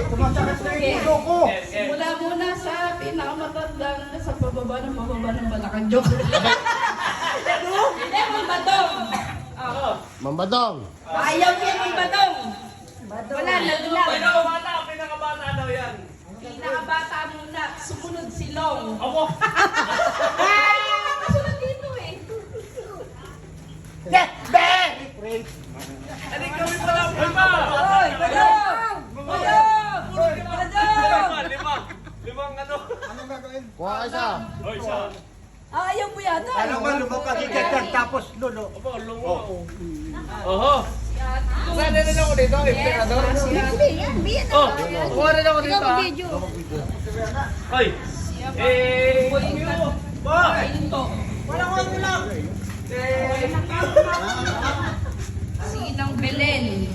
Tumasakas na yung puso ko. Mula muna sa pinakamatandang sa pababa ng balakang joke. Hindi, Mambadong. Mambadong. Ayaw niya Mambadong. Wala, naglaw. Pinakabata daw yan. Pinakabata muna, sumunod si Long. Ako. Kasunod dito eh. Ano gawin pala? Lima! Hoy, Badong! Badong! Badong! Limang ano? Anong gagawin? Kuha ka isa. Hoy, isa. Ayaw mo yata. Alam mo, lumakas si Chad tapos lulo. Aba, lungo. Oho. Kuha na rin ako dito, emperador. Oh, kuha na rin ako dito. Hoy. Walang ano lang. Sinang Belen.